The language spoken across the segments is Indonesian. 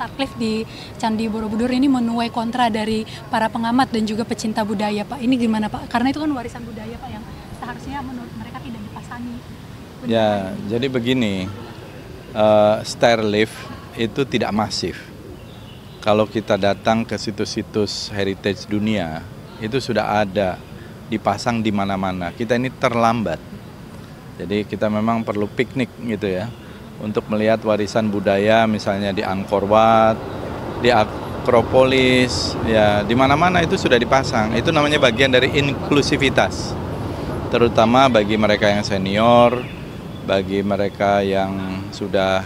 taklif di Candi Borobudur ini menuai kontra dari para pengamat dan juga pecinta budaya, Pak. Ini gimana, Pak? Karena itu kan warisan budaya, Pak, yang seharusnya menurut mereka tidak dipasangi. Ya, jadi begini, stairlift itu tidak masif. Kalau kita datang ke situs-situs heritage dunia, itu sudah ada, dipasang di mana-mana. Kita ini terlambat. Jadi kita memang perlu piknik gitu ya, untuk melihat warisan budaya misalnya di Angkor Wat, di Akropolis, ya di mana-mana itu sudah dipasang. Itu namanya bagian dari inklusivitas, terutama bagi mereka yang senior, bagi mereka yang sudah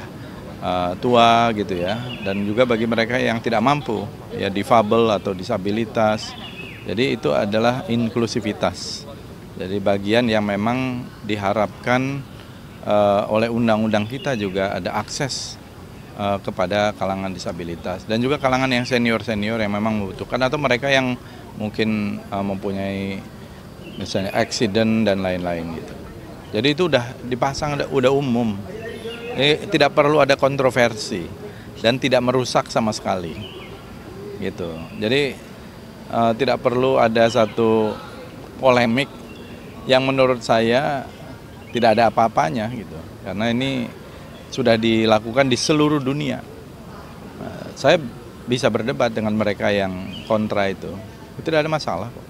tua gitu ya, dan juga bagi mereka yang tidak mampu, ya difabel atau disabilitas. Jadi itu adalah inklusivitas. Jadi bagian yang memang diharapkan oleh undang-undang kita juga ada akses kepada kalangan disabilitas dan juga kalangan yang senior-senior yang memang membutuhkan, atau mereka yang mungkin mempunyai misalnya accident dan lain-lain gitu. Jadi itu udah dipasang, udah umum. Tidak perlu ada kontroversi dan tidak merusak sama sekali gitu. Jadi tidak perlu ada satu polemik yang menurut saya tidak ada apa-apanya gitu, karena ini sudah dilakukan di seluruh dunia. Saya bisa berdebat dengan mereka yang kontra itu tidak ada masalah kok.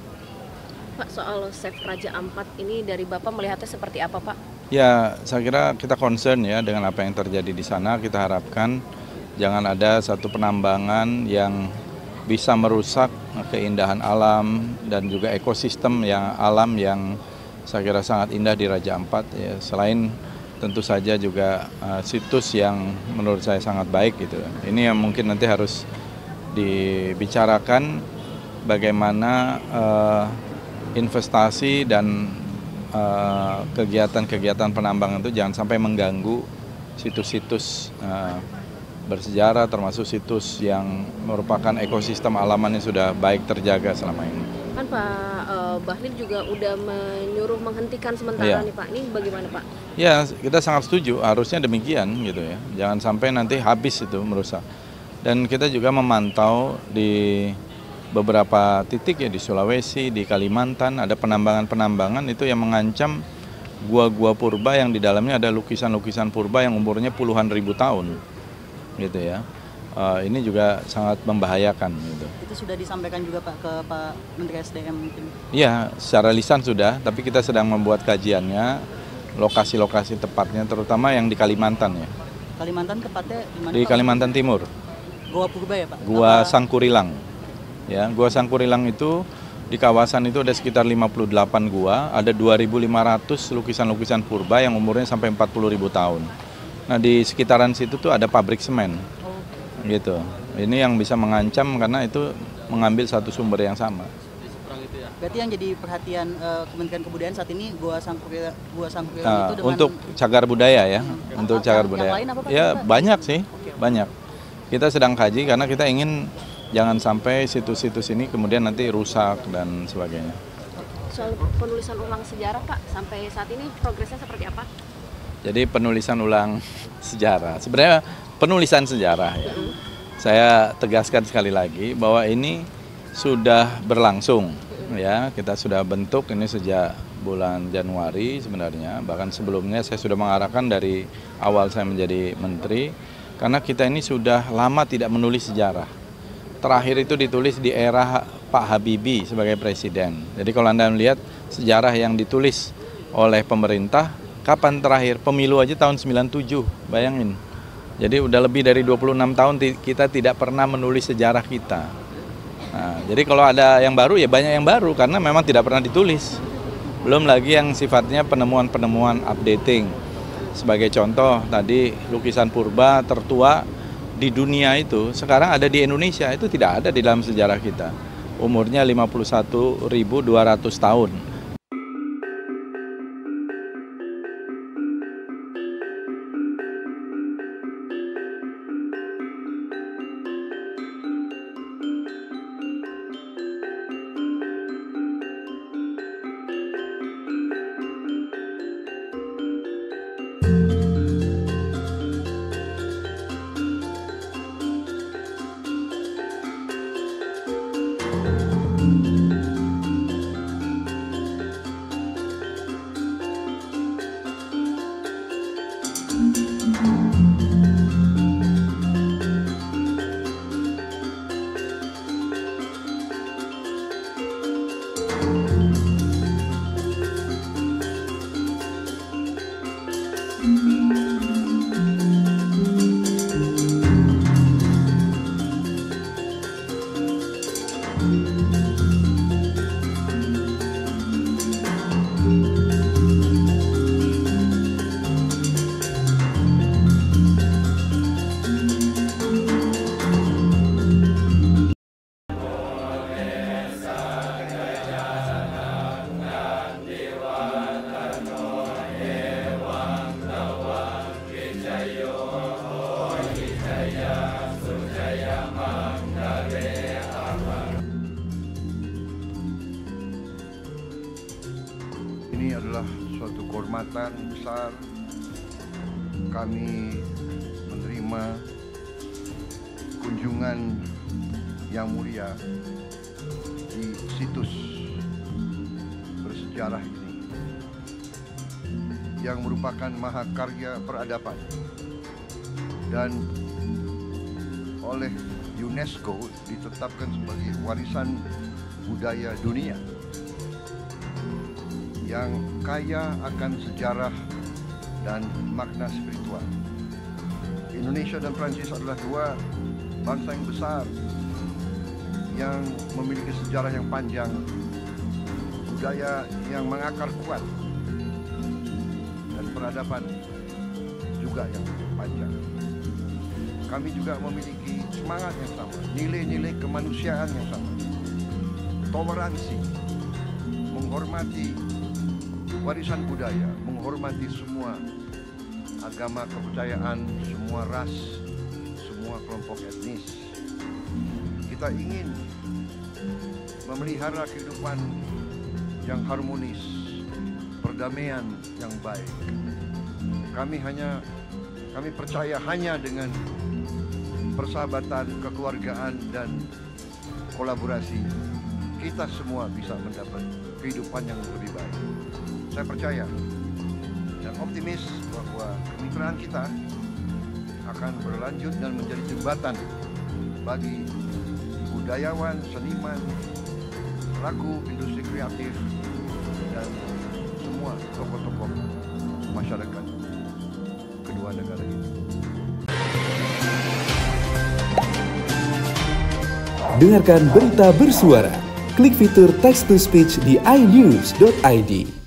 Pak, soal Chef Raja Ampat ini dari Bapak melihatnya seperti apa, Pak? Ya, saya kira kita concern ya dengan apa yang terjadi di sana. Kita harapkan jangan ada satu penambangan yang bisa merusak keindahan alam dan juga ekosistem yang alam yang saya kira sangat indah di Raja Ampat ya. Selain tentu saja juga situs yang menurut saya sangat baik gitu. Ini yang mungkin nanti harus dibicarakan bagaimana investasi dan kegiatan-kegiatan penambangan itu jangan sampai mengganggu situs-situs bersejarah, termasuk situs yang merupakan ekosistem alamannya sudah baik terjaga selama ini. Kan Pak Bahlil juga udah menyuruh menghentikan sementara nih Pak, ini bagaimana Pak? Ya, kita sangat setuju, harusnya demikian gitu ya, jangan sampai nanti habis itu merusak. Dan kita juga memantau di beberapa titik ya, di Sulawesi, di Kalimantan, ada penambangan-penambangan itu yang mengancam gua-gua purba yang di dalamnya ada lukisan-lukisan purba yang umurnya puluhan ribu tahun gitu ya. Ini juga sangat membahayakan gitu. Itu sudah disampaikan juga Pak ke Pak Menteri SDM mungkin? Iya, secara lisan sudah, tapi kita sedang membuat kajiannya, lokasi-lokasi tepatnya, terutama yang di Kalimantan ya. Kalimantan tepatnya di mana? Di Pak? Kalimantan Timur. Gua Purba ya Pak? Gua Sangkurilang. Ya, Gua Sangkurilang itu di kawasan itu ada sekitar 58 gua, ada 2.500 lukisan-lukisan purba yang umurnya sampai 40.000 tahun. Nah, di sekitaran situ tuh ada pabrik semen. Gitu. Ini yang bisa mengancam karena itu mengambil satu sumber yang sama. Berarti yang jadi perhatian Kementerian Kebudayaan saat ini Gua Sangkurilang itu dengan untuk cagar budaya ya, untuk cagar budaya. Yang lain apa, Pak? Ya banyak sih, banyak. Kita sedang kaji karena kita ingin jangan sampai situs-situs ini kemudian nanti rusak dan sebagainya. Soal penulisan ulang sejarah Pak, sampai saat ini progresnya seperti apa? Jadi penulisan ulang sejarah, sebenarnya penulisan sejarah ya. Saya tegaskan sekali lagi bahwa ini sudah berlangsung ya. Kita sudah bentuk ini sejak bulan Januari sebenarnya. Bahkan sebelumnya saya sudah mengarahkan dari awal saya menjadi menteri, karena kita ini sudah lama tidak menulis sejarah. Terakhir itu ditulis di era Pak Habibie sebagai presiden. Jadi kalau Anda melihat sejarah yang ditulis oleh pemerintah, kapan terakhir? Pemilu aja tahun 97, bayangin. Jadi udah lebih dari 26 tahun kita tidak pernah menulis sejarah kita. Nah, jadi kalau ada yang baru ya banyak yang baru karena memang tidak pernah ditulis. Belum lagi yang sifatnya penemuan-penemuan updating. Sebagai contoh tadi lukisan purba tertua di dunia itu sekarang ada di Indonesia, itu tidak ada di dalam sejarah kita. Umurnya 51.200 tahun. Ini adalah suatu kehormatan besar kami menerima kunjungan yang mulia di situs bersejarah ini yang merupakan mahakarya peradaban dan oleh UNESCO ditetapkan sebagai warisan budaya dunia yang kaya akan sejarah dan makna spiritual. Indonesia dan Prancis adalah dua bangsa yang besar yang memiliki sejarah yang panjang, budaya yang mengakar kuat, dan peradaban juga yang panjang. Kami juga memiliki semangat yang sama, nilai-nilai kemanusiaan yang sama, toleransi, menghormati warisan budaya, menghormati semua agama, kepercayaan, semua ras, semua kelompok etnis. Kita ingin memelihara kehidupan yang harmonis, perdamaian yang baik. Kami percaya hanya dengan persahabatan, kekeluargaan, dan kolaborasi kita semua bisa mendapat kehidupan yang lebih baik. Saya percaya dan optimis bahwa kemitraan kita akan berlanjut dan menjadi jembatan bagi budayawan, seniman, pelaku industri kreatif, dan semua tokoh-tokoh masyarakat kedua negara ini. Dengarkan berita bersuara. Klik fitur text to speech di inews.id.